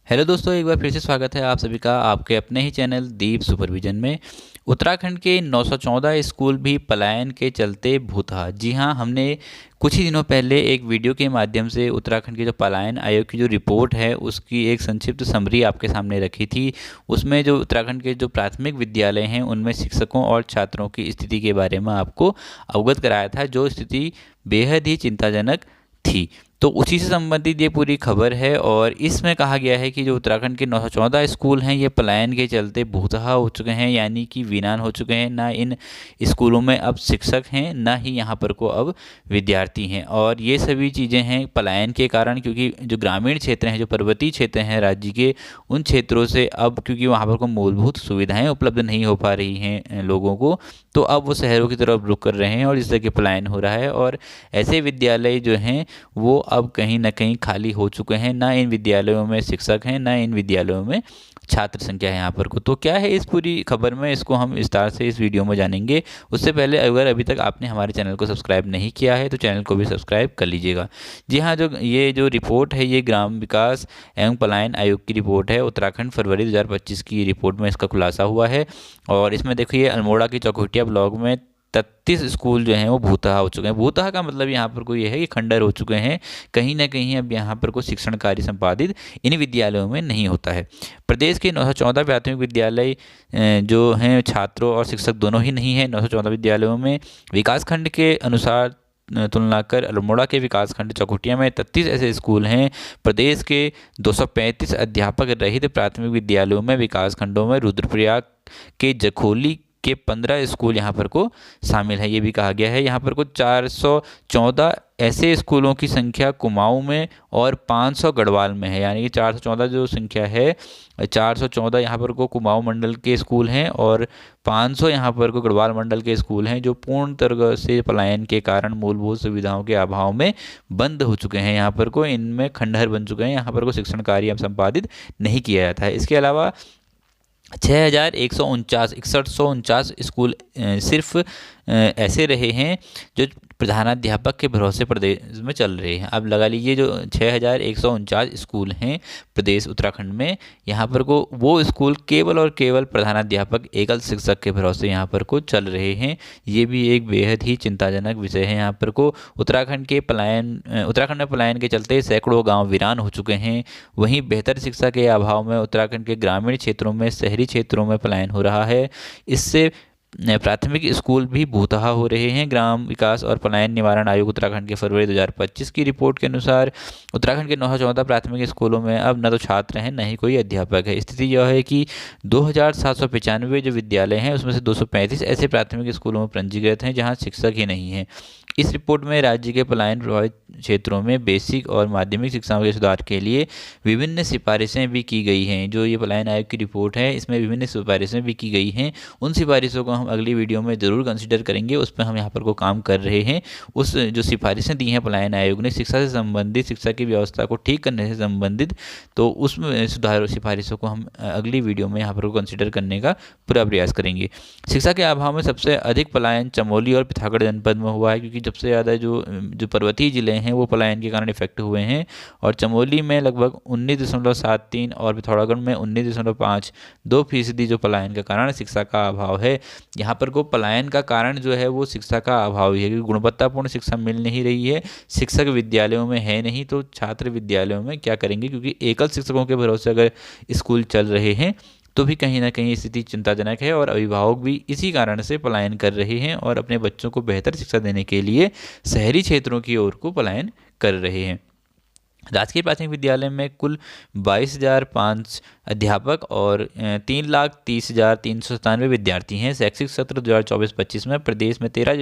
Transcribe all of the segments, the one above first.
Hello दोस्तों, एक बार फिर से स्वागत है आप सभी का आपके अपने ही चैनल दीप सुपरविजन में। उत्तराखंड के 914 स्कूल भी पलायन के चलते भूतहा। जी हाँ, हमने कुछ ही दिनों पहले एक वीडियो के माध्यम से उत्तराखंड के जो पलायन आयोग की जो रिपोर्ट है उसकी एक संक्षिप्त समरी आपके सामने रखी थी। उसमें जो उत्तराखंड के जो प्राथमिक विद्यालय हैं उनमें शिक्षकों और छात्रों की स्थिति के बारे में आपको अवगत कराया था, जो स्थिति बेहद ही चिंताजनक थी। तो उसी से संबंधित ये पूरी खबर है और इसमें कहा गया है कि जो उत्तराखंड के 914 स्कूल हैं ये पलायन के चलते भूतहा हो चुके हैं, यानी कि वीरान हो चुके हैं। ना इन स्कूलों में अब शिक्षक हैं, ना ही यहाँ पर को अब विद्यार्थी हैं। और ये सभी चीज़ें हैं पलायन के कारण, क्योंकि जो ग्रामीण क्षेत्र हैं, जो पर्वतीय क्षेत्र हैं राज्य के, उन क्षेत्रों से अब क्योंकि वहाँ पर को मूलभूत सुविधाएँ उपलब्ध नहीं हो पा रही हैं लोगों को, तो अब वो शहरों की तरफ रुख कर रहे हैं और इस तरह के पलायन हो रहा है। और ऐसे विद्यालय जो हैं वो अब कहीं ना कहीं खाली हो चुके हैं। ना इन विद्यालयों में शिक्षक हैं, ना इन विद्यालयों में छात्र संख्या है यहाँ पर को। तो क्या है इस पूरी खबर में, इसको हम विस्तार से इस वीडियो में जानेंगे। उससे पहले अगर अभी तक आपने हमारे चैनल को सब्सक्राइब नहीं किया है तो चैनल को भी सब्सक्राइब कर लीजिएगा। जी हाँ, जो रिपोर्ट है ये ग्राम विकास एवं पलायन आयोग की रिपोर्ट है। उत्तराखंड फरवरी 2025 की रिपोर्ट में इसका खुलासा हुआ है। और इसमें देखिए अल्मोड़ा की चौखुटिया ब्लॉक में 33 स्कूल जो हैं वो भूतहा हो चुके हैं। भूतहा का मतलब यहाँ पर कोई ये है कि खंडर हो चुके हैं। कहीं ना कहीं अब यहाँ पर कोई शिक्षण कार्य संपादित इन विद्यालयों में नहीं होता है। प्रदेश के 914 प्राथमिक विद्यालय जो हैं छात्रों और शिक्षक दोनों ही नहीं है। 914 विद्यालयों में विकासखंड के अनुसार तुलना कर अल्मोड़ा के विकासखंड चौखुटिया में 33 ऐसे स्कूल हैं। प्रदेश के 235 अध्यापक रहित प्राथमिक विद्यालयों में विकासखंडों में रुद्रप्रयाग के जखोली के 15 स्कूल यहाँ पर को शामिल है। ये भी कहा गया है। यहाँ पर को 414 ऐसे स्कूलों की संख्या कुमाऊं में और 500 गढ़वाल में है। यानी कि 414 जो संख्या है, 414 यहाँ पर को कुमाऊं मंडल के स्कूल हैं और 500 यहाँ पर को गढ़वाल मंडल के स्कूल हैं, जो पूर्ण तरह से पलायन के कारण मूलभूत सुविधाओं के अभाव में बंद हो चुके हैं। यहाँ पर को इनमें खंडहर बन चुके हैं। यहाँ पर को शिक्षण कार्य संपादित नहीं किया जाता है। इसके अलावा 6149 स्कूल सिर्फ ऐसे रहे हैं जो प्रधानाध्यापक के भरोसे प्रदेश में चल रहे हैं। अब लगा लीजिए जो 6149 स्कूल हैं प्रदेश उत्तराखंड में, यहाँ पर को वो स्कूल केवल और केवल प्रधानाध्यापक एकल शिक्षक के भरोसे यहाँ पर को चल रहे हैं। ये भी एक बेहद ही चिंताजनक विषय है। यहाँ पर को उत्तराखंड में पलायन के चलते सैकड़ों गाँव वीरान हो चुके हैं। वहीं बेहतर शिक्षा के अभाव में उत्तराखंड के ग्रामीण क्षेत्रों में शहरी क्षेत्रों में पलायन हो रहा है। इससे प्राथमिक स्कूल भी भूतहा हो रहे हैं। ग्राम विकास और पलायन निवारण आयोग उत्तराखंड के फरवरी 2025 की रिपोर्ट के अनुसार उत्तराखंड के 914 प्राथमिक स्कूलों में अब न तो छात्र हैं, न ही कोई अध्यापक है। स्थिति यह है कि 2795 जो विद्यालय हैं उसमें से 235 ऐसे प्राथमिक स्कूलों में पंजीकृत हैं जहाँ शिक्षक ही नहीं हैं। इस रिपोर्ट में राज्य के पलायन प्रभावित क्षेत्रों में बेसिक और माध्यमिक शिक्षाओं के सुधार के लिए विभिन्न सिफारिशें भी की गई हैं। जो ये पलायन आयोग की रिपोर्ट है इसमें विभिन्न सिफारिशें भी की गई हैं। उन सिफारिशों को हम अगली वीडियो में ज़रूर कंसिडर करेंगे। उस पर हम यहाँ पर को काम कर रहे हैं। उस जो सिफारिशें दी हैं पलायन आयोग ने शिक्षा से संबंधित, शिक्षा की व्यवस्था को ठीक करने से संबंधित, तो उसमें सुधार सिफारिशों को हम अगली वीडियो में यहाँ पर को कंसिडर करने का पूरा प्रयास करेंगे। शिक्षा के अभाव में सबसे अधिक पलायन चमोली और पिथौरागढ़ जनपद में हुआ है, क्योंकि सबसे ज़्यादा जो पर्वतीय जिले हैं वो पलायन के कारण इफेक्ट हुए हैं। और चमोली में लगभग 19.73 और पिथौरागढ़ में 19.52% जो पलायन का कारण शिक्षा का अभाव है। यहाँ पर को पलायन का कारण जो है वो शिक्षा का अभाव ही है, क्योंकि गुणवत्तापूर्ण शिक्षा मिल नहीं रही है। शिक्षक विद्यालयों में है नहीं, तो छात्र विद्यालयों में क्या करेंगे, क्योंकि एकल शिक्षकों के भरोसे अगर स्कूल चल रहे हैं तो भी कहीं ना कहीं स्थिति चिंताजनक है। और अभिभावक भी इसी कारण से पलायन कर रहे हैं और अपने बच्चों को बेहतर शिक्षा देने के लिए शहरी क्षेत्रों की ओर को पलायन कर रहे हैं। राजकीय प्राथमिक विद्यालय में कुल 22,005 अध्यापक और 3,30,397 विद्यार्थी हैं। शैक्षिक सत्र 2024-25 में प्रदेश में 13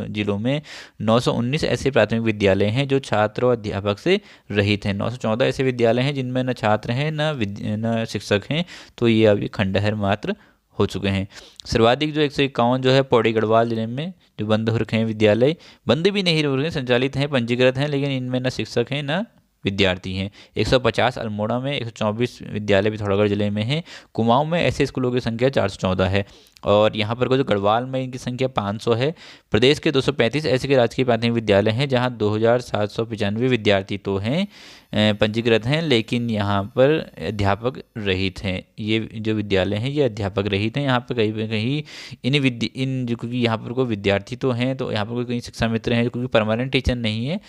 जिलों में 919 ऐसे प्राथमिक विद्यालय हैं जो छात्र और अध्यापक से रहित हैं। 914 ऐसे विद्यालय हैं जिनमें न छात्र हैं न शिक्षक हैं, तो ये अभी खंडहर मात्र हो चुके हैं। सर्वाधिक जो 151 जो है पौड़ी गढ़वाल जिले में जो बंद हो रखे हैं विद्यालय, बंद भी नहीं हो रहे, संचालित हैं, पंजीकृत हैं, लेकिन इनमें न शिक्षक हैं न विद्यार्थी हैं। 150 अल्मोड़ा में, 124 विद्यालय पिथौरागढ़ जिले में हैं। कुमाऊं में ऐसे स्कूलों की संख्या 414 है। और यहाँ पर को जो गढ़वाल में इनकी संख्या 500 है। प्रदेश के 235 ऐसे के राजकीय प्राथमिक विद्यालय हैं जहाँ 2795 विद्यार्थी तो हैं पंजीकृत हैं, लेकिन यहाँ पर अध्यापक रहित हैं। ये जो विद्यालय हैं ये अध्यापक रहित हैं। यहाँ पर कहीं पे कहीं इन जो, क्योंकि यहाँ पर कोई विद्यार्थी तो हैं, तो यहाँ पर कोई कहीं शिक्षा मित्र हैं, क्योंकि परमानेंट टीचर नहीं है,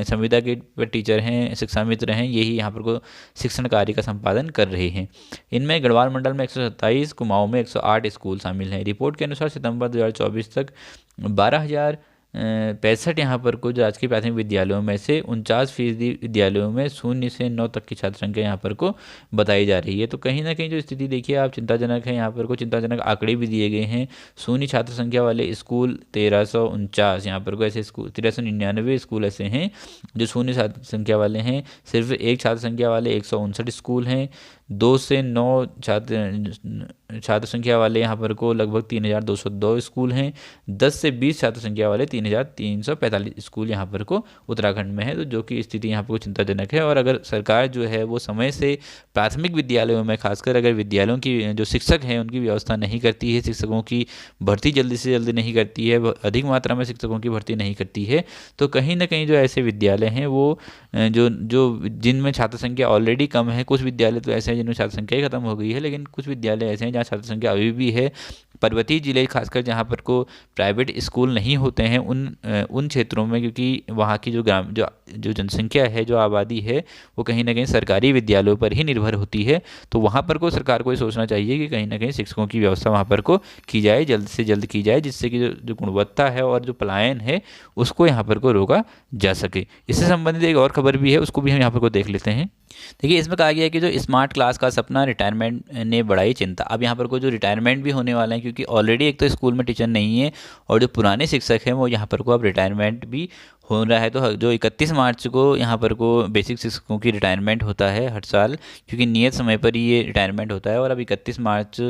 संविदा के टीचर हैं, शिक्षा मित्र हैं, यही यहाँ पर को शिक्षण कार्य का संपादन कर रहे हैं। इनमें गढ़वाल मंडल में 127, कुमाऊं में 108 स्कूल शामिल हैं। रिपोर्ट के अनुसार सितंबर 2024 तक 12,065 यहाँ पर कुछ राजकीय प्राथमिक विद्यालयों में से 49% विद्यालयों में 0 से 9 तक की छात्र संख्या यहाँ पर को बताई जा रही है। तो कहीं ना कहीं जो स्थिति देखिए आप चिंताजनक है। यहाँ पर को चिंताजनक आंकड़े भी दिए गए हैं। 0 छात्र संख्या वाले स्कूल 1349, यहाँ पर को ऐसे स्कूल 1399 स्कूल ऐसे हैं जो 0 छात्र संख्या वाले हैं। सिर्फ 1 छात्र संख्या वाले 159 स्कूल हैं। 2 से 9 छात्र संख्या वाले यहाँ पर को लगभग 3202 स्कूल हैं। 10 से 20 छात्र संख्या वाले 3345 स्कूल यहाँ पर को उत्तराखंड में है। तो जो कि स्थिति यहाँ पर चिंताजनक है। और अगर सरकार जो है वो समय से प्राथमिक विद्यालयों में खासकर अगर विद्यालयों की जो शिक्षक हैं उनकी व्यवस्था नहीं करती है, शिक्षकों की भर्ती जल्दी से जल्दी नहीं करती है, अधिक मात्रा में शिक्षकों की भर्ती नहीं करती है, तो कहीं ना कहीं जो ऐसे विद्यालय हैं वो जो जिनमें छात्र संख्या ऑलरेडी कम है, कुछ विद्यालय तो ऐसे हैं जिनमें छात्र संख्या ही खत्म हो गई है, लेकिन कुछ विद्यालय ऐसे हैं जहाँ छात्र संख्या अभी भी है। पर्वतीय जिले खासकर जहाँ पर को प्राइवेट स्कूल नहीं होते हैं उन क्षेत्रों में, क्योंकि वहाँ की जो जनसंख्या है, जो आबादी है, वो कहीं ना कहीं सरकारी विद्यालयों पर ही निर्भर होती है। तो वहाँ पर को सरकार को ये सोचना चाहिए कि कहीं ना कहीं शिक्षकों की व्यवस्था वहाँ पर को की जाए, जल्द से जल्द की जाए, जिससे कि जो गुणवत्ता है और जो पलायन है उसको यहाँ पर को रोका जा सके। इससे संबंधित एक और खबर भी है, उसको भी हम यहाँ पर को देख लेते हैं। देखिए इसमें कहा गया है कि जो स्मार्ट क्लास का सपना, रिटायरमेंट ने बढ़ाई चिंता। अब यहाँ पर कोई जो रिटायरमेंट भी होने वाला है, क्योंकि ऑलरेडी एक तो स्कूल में टीचर नहीं है और जो पुराने शिक्षक हैं वो यहाँ पर को अब रिटायरमेंट भी हो रहा है। तो जो 31 मार्च को यहाँ पर को बेसिक शिक्षकों की रिटायरमेंट होता है हर साल, क्योंकि नियत समय पर ही ये रिटायरमेंट होता है। और अब 31 मार्च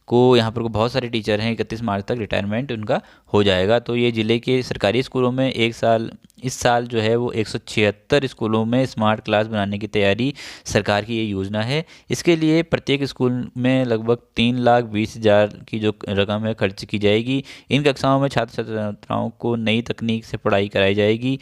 को यहाँ पर को बहुत सारे टीचर हैं, 31 मार्च तक रिटायरमेंट उनका हो जाएगा। तो ये ज़िले के सरकारी स्कूलों में इस साल जो है वो 176 स्कूलों में स्मार्ट क्लास बनाने की तैयारी सरकार की ये योजना है। इसके लिए प्रत्येक स्कूल में लगभग 3,20,000 की जो रकम है खर्च की जाएगी। इन कक्षाओं में छात्र छात्राओं को नई तकनीक से पढ़ाई कराई जाएगी,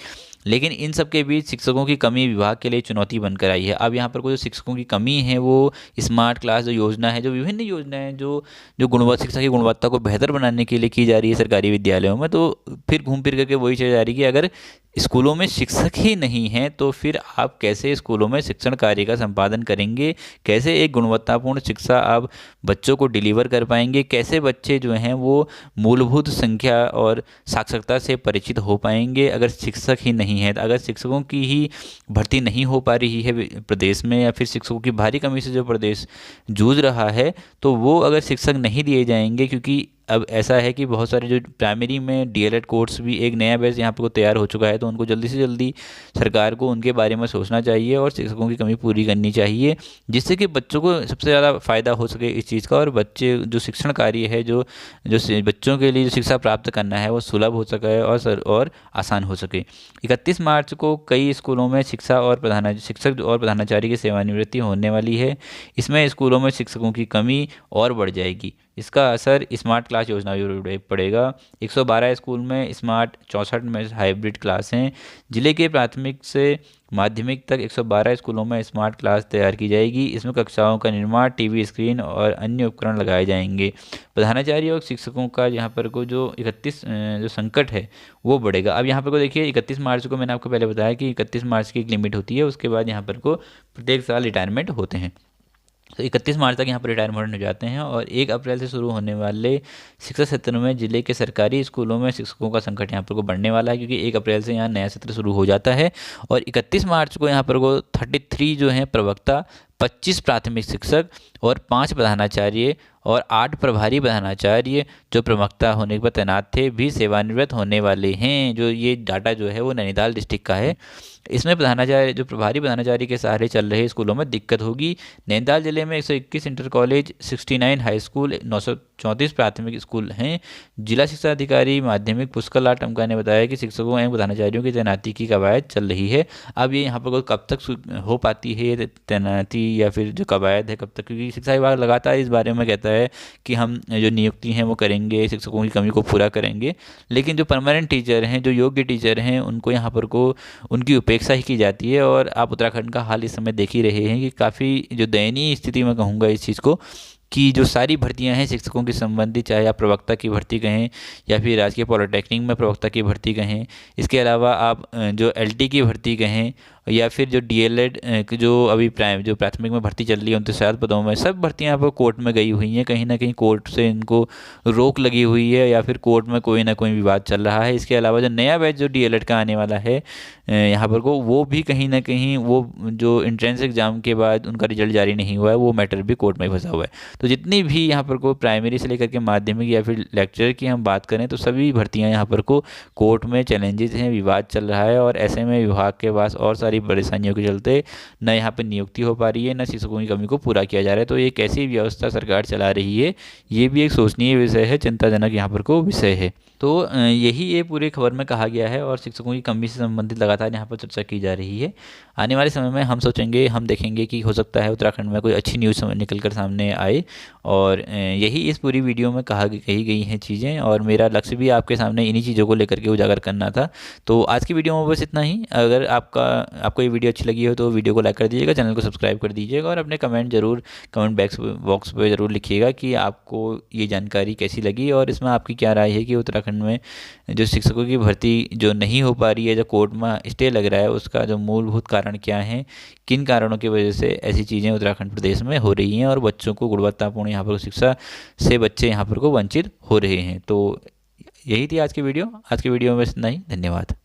लेकिन इन सब के बीच शिक्षकों की कमी विभाग के लिए चुनौती बनकर आई है। अब यहाँ पर कोई जो शिक्षकों की कमी है वो स्मार्ट क्लास जो योजना है, जो विभिन्न योजनाएं जो शिक्षा की गुणवत्ता को बेहतर बनाने के लिए की जा रही है सरकारी विद्यालयों में, तो फिर घूम फिर करके वही चीज़ जा रही है कि अगर स्कूलों में शिक्षक ही नहीं हैं तो फिर आप कैसे स्कूलों में शिक्षण कार्य का संपादन करेंगे, कैसे एक गुणवत्तापूर्ण शिक्षा आप बच्चों को डिलीवर कर पाएंगे, कैसे बच्चे जो हैं वो मूलभूत संख्या और साक्षरता से परिचित हो पाएंगे अगर शिक्षक ही नहीं है। अगर शिक्षकों की ही भर्ती नहीं हो पा रही है प्रदेश में, या फिर शिक्षकों की भारी कमी से जो प्रदेश जूझ रहा है, तो वो अगर शिक्षक नहीं दिए जाएंगे, क्योंकि अब ऐसा है कि बहुत सारे जो प्राइमरी में डीएलएड कोर्स भी एक नया बैच यहाँ पर तैयार हो चुका है, तो उनको जल्दी से जल्दी सरकार को उनके बारे में सोचना चाहिए और शिक्षकों की कमी पूरी करनी चाहिए, जिससे कि बच्चों को सबसे ज़्यादा फ़ायदा हो सके इस चीज़ का, और बच्चे जो शिक्षण कार्य है जो बच्चों के लिए जो शिक्षा प्राप्त करना है वो सुलभ हो सके और आसान हो सके। 31 मार्च को कई स्कूलों में शिक्षक और प्रधानाचार्य की सेवानिवृत्ति होने वाली है। इसमें स्कूलों में शिक्षकों की कमी और बढ़ जाएगी। इसका असर स्मार्ट क्लास योजना भी पड़ेगा। 112 स्कूल में स्मार्ट, 64 में हाइब्रिड क्लास हैं। जिले के प्राथमिक से माध्यमिक तक 112 स्कूलों में स्मार्ट क्लास तैयार की जाएगी। इसमें कक्षाओं का निर्माण, टीवी स्क्रीन और अन्य उपकरण लगाए जाएंगे। प्रधानाचार्य और शिक्षकों का यहाँ पर को जो 31 जो संकट है वो बढ़ेगा। अब यहाँ पर को देखिए 31 मार्च को मैंने आपको पहले बताया कि 31 मार्च की एक लिमिट होती है, उसके बाद यहाँ पर को प्रत्येक साल रिटायरमेंट होते हैं। तो 31 मार्च तक यहाँ पर रिटायरमेंट हो जाते हैं और 1 अप्रैल से शुरू होने वाले शिक्षा सत्र में जिले के सरकारी स्कूलों में शिक्षकों का संकट यहाँ पर को बढ़ने वाला है, क्योंकि 1 अप्रैल से यहाँ नया सत्र शुरू हो जाता है। और 31 मार्च को यहाँ पर को 33 जो हैं प्रवक्ता, 25 प्राथमिक शिक्षक और 5 प्रधानाचार्य और 8 प्रभारी प्रधानाचार्य जो प्रवक्ता होने पर तैनात थे भी सेवानिवृत्त होने वाले हैं। जो ये डाटा जो है वो नैनीताल डिस्ट्रिक्ट का है। इसमें प्रभारी प्रधानाचार्य के सहारे चल रहे स्कूलों में दिक्कत होगी। नैनीताल जिले में 121 इंटर कॉलेज, 69 हाई स्कूल, 934 प्राथमिक स्कूल हैं। जिला शिक्षा अधिकारी माध्यमिक पुष्कर लाल टमका ने बताया कि शिक्षकों एवं प्रधानाचार्यों की तैनाती की कवायद चल रही है। अब ये यहाँ पर कब तक हो पाती है तैनाती, या फिर जो कवायद है कब तक, क्योंकि शिक्षा विभाग लगातार इस बारे में कहता है कि हम जो नियुक्ति हैं वो करेंगे, शिक्षकों की कमी को पूरा करेंगे, लेकिन जो परमानेंट टीचर हैं, जो योग्य टीचर हैं, उनको यहाँ पर को उनकी उपेक्षा ही की जाती है। और आप उत्तराखंड का हाल इस समय देख ही रहे हैं कि काफ़ी जो दयनीय स्थिति में कहूँगा इस चीज़ को, कि जो सारी भर्तियां हैं शिक्षकों की संबंधित, चाहे आप प्रवक्ता की भर्ती कहें या फिर राजकीय पॉलिटेक्निक में प्रवक्ता की भर्ती कहें, इसके अलावा आप जो एलटी की भर्ती कहें या फिर जो डीएलएड जो अभी जो प्राथमिक में भर्ती चल रही है 39 पदों में, सब भर्तियां यहाँ पर कोर्ट में गई हुई हैं। कहीं ना कहीं कोर्ट से इनको रोक लगी हुई है या फिर कोर्ट में कोई ना कोई विवाद चल रहा है। इसके अलावा जो नया बैच जो डीएलएड का आने वाला है यहाँ पर को, वो भी कहीं ना कहीं वो जो एंट्रेंस एग्जाम के बाद उनका रिजल्ट जारी नहीं हुआ है, वो मैटर भी कोर्ट में फंसा हुआ है। तो जितनी भी यहाँ पर को प्राइमरी से लेकर के माध्यमिक या फिर लेक्चरर की हम बात करें तो सभी भर्तियाँ यहाँ पर को कोर्ट में चैलेंजेस हैं, विवाद चल रहा है। और ऐसे में विभाग के पास और सारी परेशानियों के चलते न यहाँ पर नियुक्ति हो पा रही है, न शिक्षकों की कमी को पूरा किया जा रहा है। तो ये कैसी व्यवस्था सरकार चला रही है, ये भी एक सोचनीय विषय है, चिंताजनक यहाँ पर को विषय है। तो यही ये पूरी खबर में कहा गया है और शिक्षकों की कमी से संबंधित लगातार यहाँ पर चर्चा की जा रही है। आने वाले समय में हम सोचेंगे, हम देखेंगे कि हो सकता है उत्तराखंड में कोई अच्छी न्यूज़ निकल कर सामने आए। और यही इस पूरी वीडियो में कही गई हैं चीज़ें, और मेरा लक्ष्य भी आपके सामने इन्हीं चीज़ों को लेकर के उजागर करना था। तो आज की वीडियो में बस इतना ही। अगर आपको ये वीडियो अच्छी लगी हो तो वीडियो को लाइक कर दीजिएगा, चैनल को सब्सक्राइब कर दीजिएगा और अपने कमेंट बॉक्स पर ज़रूर लिखिएगा कि आपको ये जानकारी कैसी लगी और इसमें आपकी क्या राय है कि उत्तराखंड में जो शिक्षकों की भर्ती जो नहीं हो पा रही है, जो कोर्ट में स्टे लग रहा है, उसका जो मूलभूत कारण क्या है, किन कारणों की वजह से ऐसी चीज़ें उत्तराखंड प्रदेश में हो रही हैं और बच्चों को गुणवत्तापूर्ण यहाँ पर शिक्षा से बच्चे यहाँ पर को वंचित हो रहे हैं। तो यही थी आज की वीडियो। आज की वीडियो में बस इतना ही। धन्यवाद।